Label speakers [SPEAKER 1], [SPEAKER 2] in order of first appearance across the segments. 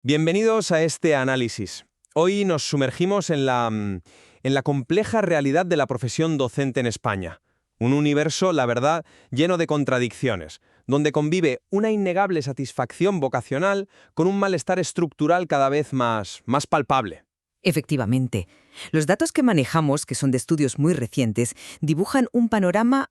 [SPEAKER 1] Bienvenidos a este análisis. Hoy nos sumergimos en la compleja realidad de la profesión docente en España. Un universo, la verdad, lleno de contradicciones, donde convive una innegable satisfacción vocacional con un malestar estructural cada vez más palpable.
[SPEAKER 2] Efectivamente, los datos que manejamos, que son de estudios muy recientes, dibujan un panorama,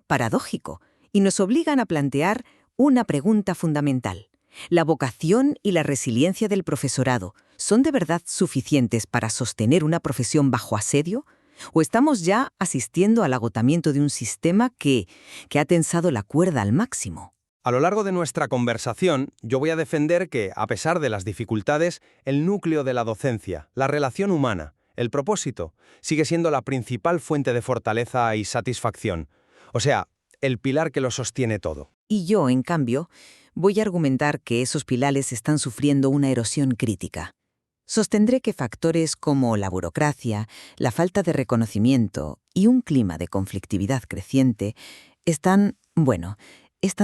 [SPEAKER 2] paradójico, y nos obligan a plantear una pregunta fundamental. ¿La vocación y la resiliencia del profesorado son de verdad suficientes para sostener una profesión bajo asedio? ¿O estamos ya asistiendo al agotamiento de un sistema que ha tensado la cuerda al máximo?
[SPEAKER 1] A lo largo de nuestra conversación, yo voy a defender que, a pesar de las dificultades, el núcleo de la docencia, la relación humana, el propósito, sigue siendo la principal fuente de fortaleza y satisfacción. O sea, el pilar que lo sostiene todo.
[SPEAKER 2] Y yo, en cambio, voy a argumentar que esos pilares están sufriendo una erosión crítica. Sostendré que factores como la burocracia, la falta de reconocimiento y un clima de conflictividad creciente están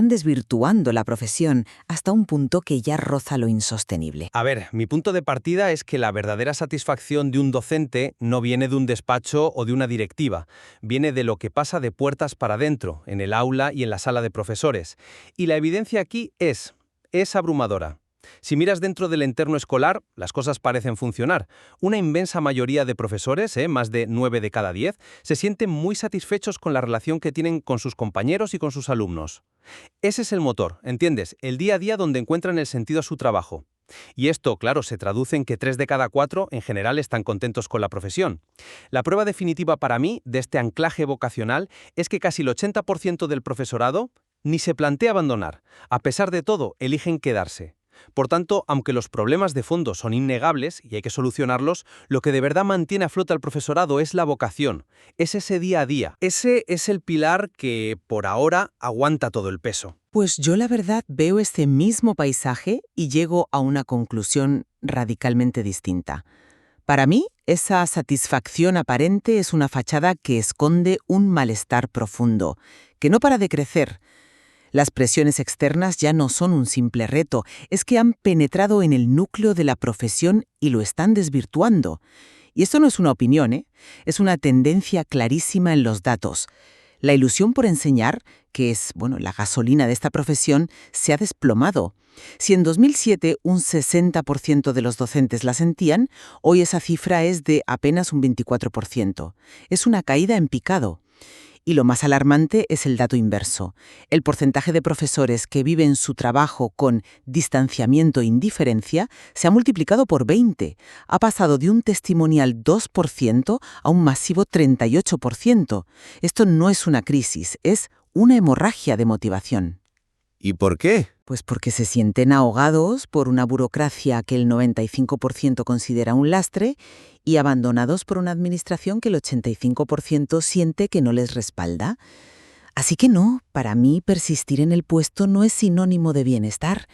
[SPEAKER 2] desvirtuando la profesión hasta un punto que ya roza lo insostenible.
[SPEAKER 1] A ver, mi punto de partida es que la verdadera satisfacción de un docente no viene de un despacho o de una directiva, viene de lo que pasa de puertas para adentro, en el aula y en la sala de profesores. Y la evidencia aquí es abrumadora. Si miras dentro del entorno escolar, las cosas parecen funcionar. Una inmensa mayoría de profesores, más de 9 de cada 10, se sienten muy satisfechos con la relación que tienen con sus compañeros y con sus alumnos. Ese es el motor, ¿entiendes? El día a día donde encuentran el sentido a su trabajo. Y esto, claro, se traduce en que 3 de cada 4 en general están contentos con la profesión. La prueba definitiva para mí de este anclaje vocacional es que casi el 80% del profesorado ni se plantea abandonar. A pesar de todo, eligen quedarse. Por tanto, aunque los problemas de fondo son innegables y hay que solucionarlos, lo que de verdad mantiene a flote al profesorado es la vocación, es ese día a día. Ese es el pilar que, por ahora, aguanta todo el peso.
[SPEAKER 3] Pues yo la verdad veo este mismo paisaje y llego a una conclusión radicalmente distinta. Para mí, esa satisfacción aparente es una fachada que esconde un malestar profundo, que no para de crecer. Las presiones externas ya no son un simple reto, es que han penetrado en el núcleo de la profesión y lo están desvirtuando. Y esto no es una opinión, es una tendencia clarísima en los datos. La ilusión por enseñar, que es, la gasolina de esta profesión, se ha desplomado. Si en 2007 un 60% de los docentes la sentían, hoy esa cifra es de apenas un 24%. Es una caída en picado. Y lo más alarmante es el dato inverso. El porcentaje de profesores que viven su trabajo con distanciamiento e indiferencia se ha multiplicado por 20. Ha pasado de un testimonial 2% a un masivo 38%. Esto no es una crisis, es una hemorragia de motivación.
[SPEAKER 1] ¿Y por qué?
[SPEAKER 3] Pues porque se sienten ahogados por una burocracia que el 95% considera un lastre y abandonados por una administración que el 85% siente que no les respalda. Así que no, para mí persistir en el puesto no es sinónimo de bienestar.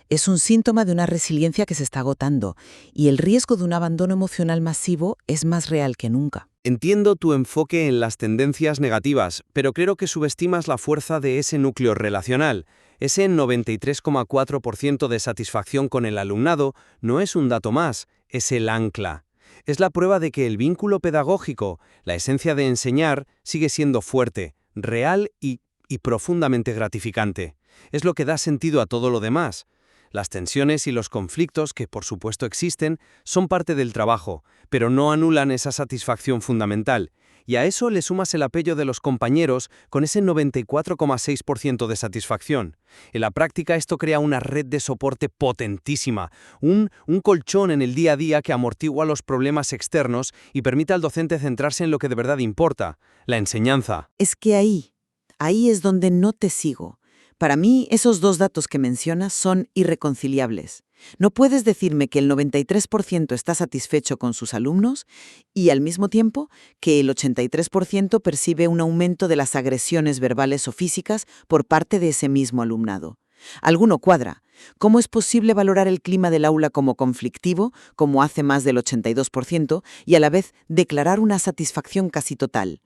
[SPEAKER 3] Es un síntoma de una resiliencia que se está agotando y el riesgo de un abandono emocional masivo es más real que nunca.
[SPEAKER 1] Entiendo tu enfoque en las tendencias negativas, pero creo que subestimas la fuerza de ese núcleo relacional. Ese 93,4% de satisfacción con el alumnado no es un dato más, es el ancla. Es la prueba de que el vínculo pedagógico, la esencia de enseñar, sigue siendo fuerte, real y profundamente gratificante. Es lo que da sentido a todo lo demás. Las tensiones y los conflictos, que por supuesto existen, son parte del trabajo, pero no anulan esa satisfacción fundamental. Y a eso le sumas el apoyo de los compañeros con ese 94,6% de satisfacción. En la práctica esto crea una red de soporte potentísima, un colchón en el día a día que amortigua los problemas externos y permite al docente centrarse en lo que de verdad importa, la enseñanza.
[SPEAKER 3] Es que ahí es donde no te sigo. Para mí, esos dos datos que mencionas son irreconciliables. No puedes decirme que el 93% está satisfecho con sus alumnos y, al mismo tiempo, que el 83% percibe un aumento de las agresiones verbales o físicas por parte de ese mismo alumnado. Algo no cuadra. ¿Cómo es posible valorar el clima del aula como conflictivo, como hace más del 82%, y a la vez declarar una satisfacción casi total?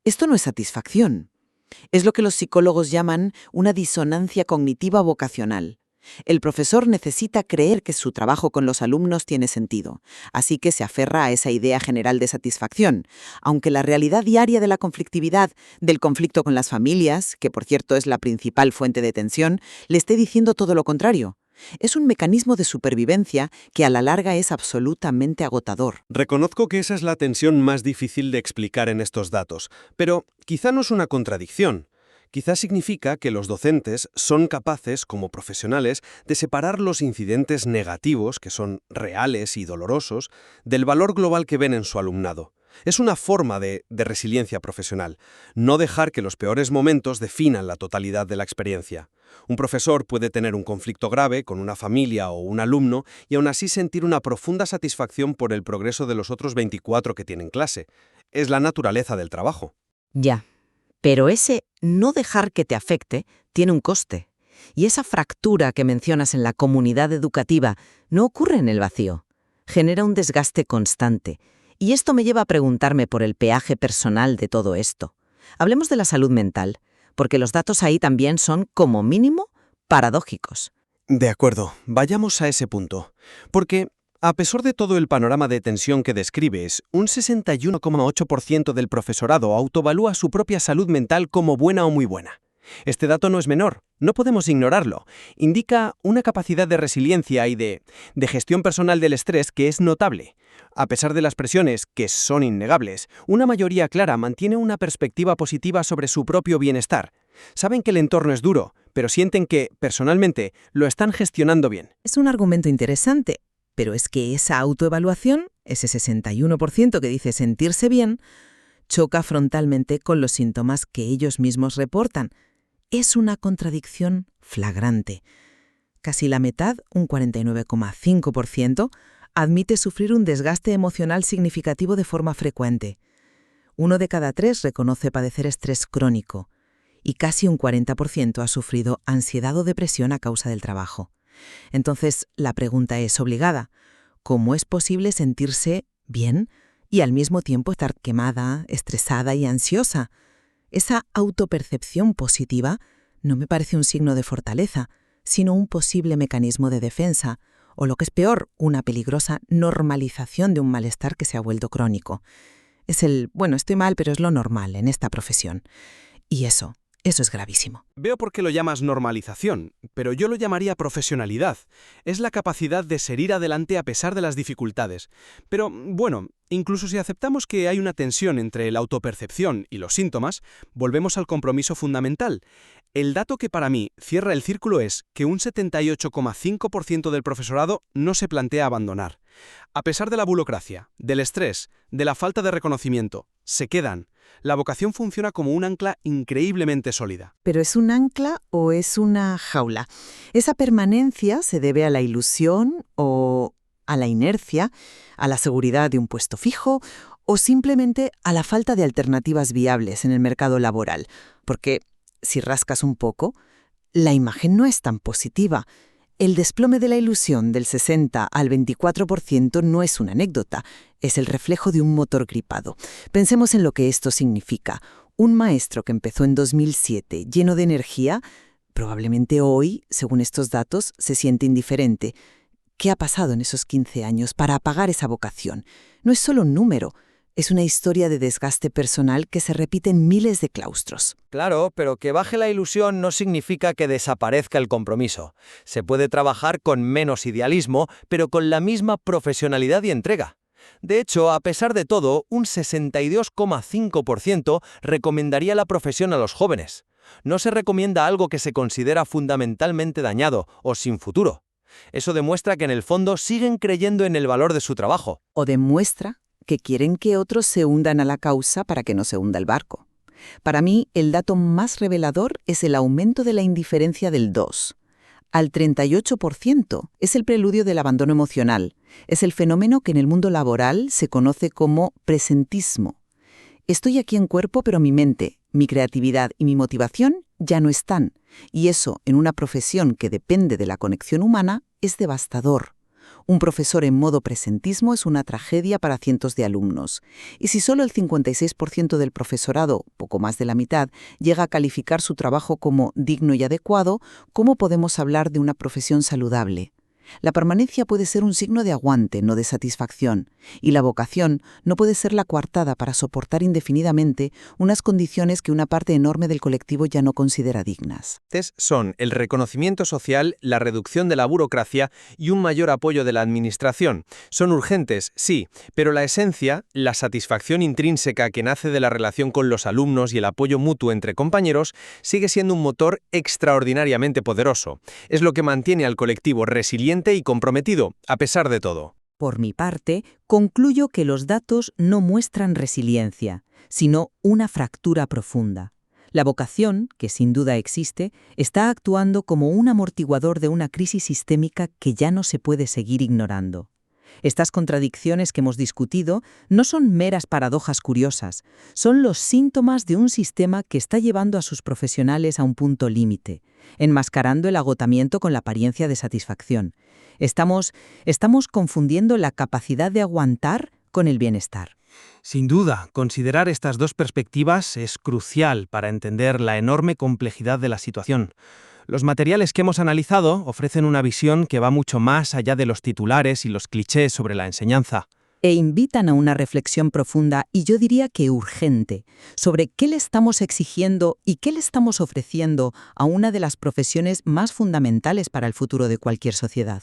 [SPEAKER 3] Esto no es satisfacción. Es lo que los psicólogos llaman una disonancia cognitiva vocacional. El profesor necesita creer que su trabajo con los alumnos tiene sentido, así que se aferra a esa idea general de satisfacción, aunque la realidad diaria de la conflictividad, del conflicto con las familias, que por cierto es la principal fuente de tensión, le esté diciendo todo lo contrario. Es un mecanismo de supervivencia que a la larga es absolutamente agotador.
[SPEAKER 4] Reconozco que esa es la tensión más difícil de explicar en estos datos, pero quizá no es una contradicción. Quizá significa que los docentes son capaces, como profesionales, de separar los incidentes negativos, que son reales y dolorosos, del valor global que ven en su alumnado. Es una forma de resiliencia profesional, no dejar que los peores momentos definan la totalidad de la experiencia. Un profesor puede tener un conflicto grave con una familia o un alumno y aún así sentir una profunda satisfacción por el progreso de los otros 24 que tienen clase. Es la naturaleza del trabajo.
[SPEAKER 5] Ya, pero ese no dejar que te afecte tiene un coste. Y esa fractura que mencionas en la comunidad educativa no ocurre en el vacío. Genera un desgaste constante. Y esto me lleva a preguntarme por el peaje personal de todo esto. Hablemos de la salud mental, porque los datos ahí también son, como mínimo, paradójicos.
[SPEAKER 4] De acuerdo, vayamos a ese punto. Porque, a pesar de todo el panorama de tensión que describes, un 61,8% del profesorado autoevalúa su propia salud mental como buena o muy buena. Este dato no es menor, no podemos ignorarlo. Indica una capacidad de resiliencia y de gestión personal del estrés que es notable. A pesar de las presiones, que son innegables, una mayoría clara mantiene una perspectiva positiva sobre su propio bienestar. Saben que el entorno es duro, pero sienten que, personalmente, lo están gestionando bien.
[SPEAKER 2] Es un argumento interesante, pero es que esa autoevaluación, ese 61% que dice sentirse bien, choca frontalmente con los síntomas que ellos mismos reportan. Es una contradicción flagrante. Casi la mitad, un 49,5%, admite sufrir un desgaste emocional significativo de forma frecuente. 1 de cada 3 reconoce padecer estrés crónico y casi un 40% ha sufrido ansiedad o depresión a causa del trabajo. Entonces, la pregunta es obligada. ¿Cómo es posible sentirse bien y al mismo tiempo estar quemada, estresada y ansiosa? Esa autopercepción positiva no me parece un signo de fortaleza, sino un posible mecanismo de defensa, o lo que es peor, una peligrosa normalización de un malestar que se ha vuelto crónico. Es estoy mal, pero es lo normal en esta profesión. Y eso es gravísimo.
[SPEAKER 6] Veo por qué lo llamas normalización, pero yo lo llamaría profesionalidad. Es la capacidad de seguir adelante a pesar de las dificultades. Pero, bueno, incluso si aceptamos que hay una tensión entre la autopercepción y los síntomas, volvemos al compromiso fundamental. El dato que para mí cierra el círculo es que un 78,5% del profesorado no se plantea abandonar. A pesar de la burocracia, del estrés, de la falta de reconocimiento, se quedan. La vocación funciona como un ancla increíblemente sólida.
[SPEAKER 3] ¿Pero es un ancla o es una jaula? Esa permanencia se debe a la ilusión o a la inercia, a la seguridad de un puesto fijo o simplemente a la falta de alternativas viables en el mercado laboral. Porque, si rascas un poco, la imagen no es tan positiva. El desplome de la ilusión del 60 al 24% no es una anécdota, es el reflejo de un motor gripado. Pensemos en lo que esto significa. Un maestro que empezó en 2007 lleno de energía, probablemente hoy, según estos datos, se siente indiferente. ¿Qué ha pasado en esos 15 años para apagar esa vocación? No es solo un número. Es una historia de desgaste personal que se repite en miles de claustros.
[SPEAKER 1] Claro, pero que baje la ilusión no significa que desaparezca el compromiso. Se puede trabajar con menos idealismo, pero con la misma profesionalidad y entrega. De hecho, a pesar de todo, un 62,5% recomendaría la profesión a los jóvenes. No se recomienda algo que se considera fundamentalmente dañado o sin futuro. Eso demuestra que en el fondo siguen creyendo en el valor de su trabajo.
[SPEAKER 3] O demuestra que quieren que otros se hundan a la causa para que no se hunda el barco. Para mí, el dato más revelador es el aumento de la indiferencia del 2. Al 38% es el preludio del abandono emocional. Es el fenómeno que en el mundo laboral se conoce como presentismo. Estoy aquí en cuerpo, pero mi mente, mi creatividad y mi motivación ya no están. Y eso, en una profesión que depende de la conexión humana, es devastador. Un profesor en modo presentismo es una tragedia para cientos de alumnos. Y si solo el 56% del profesorado, poco más de la mitad, llega a calificar su trabajo como digno y adecuado, ¿cómo podemos hablar de una profesión saludable? La permanencia puede ser un signo de aguante, no de satisfacción, y la vocación no puede ser la coartada para soportar indefinidamente unas condiciones que una parte enorme del colectivo ya no considera dignas.
[SPEAKER 1] Son el reconocimiento social, la reducción de la burocracia y un mayor apoyo de la administración. Son urgentes, sí, pero la esencia, la satisfacción intrínseca que nace de la relación con los alumnos y el apoyo mutuo entre compañeros, sigue siendo un motor extraordinariamente poderoso. Es lo que mantiene al colectivo resiliente y comprometido, a pesar de todo.
[SPEAKER 2] Por mi parte, concluyo que los datos no muestran resiliencia, sino una fractura profunda. La vocación, que sin duda existe, está actuando como un amortiguador de una crisis sistémica que ya no se puede seguir ignorando. Estas contradicciones que hemos discutido no son meras paradojas curiosas, son los síntomas de un sistema que está llevando a sus profesionales a un punto límite, enmascarando el agotamiento con la apariencia de satisfacción. Estamos confundiendo la capacidad de aguantar con el bienestar.
[SPEAKER 6] Sin duda, considerar estas dos perspectivas es crucial para entender la enorme complejidad de la situación. Los materiales que hemos analizado ofrecen una visión que va mucho más allá de los titulares y los clichés sobre la enseñanza.
[SPEAKER 2] E invitan a una reflexión profunda y yo diría que urgente, sobre qué le estamos exigiendo y qué le estamos ofreciendo a una de las profesiones más fundamentales para el futuro de cualquier sociedad.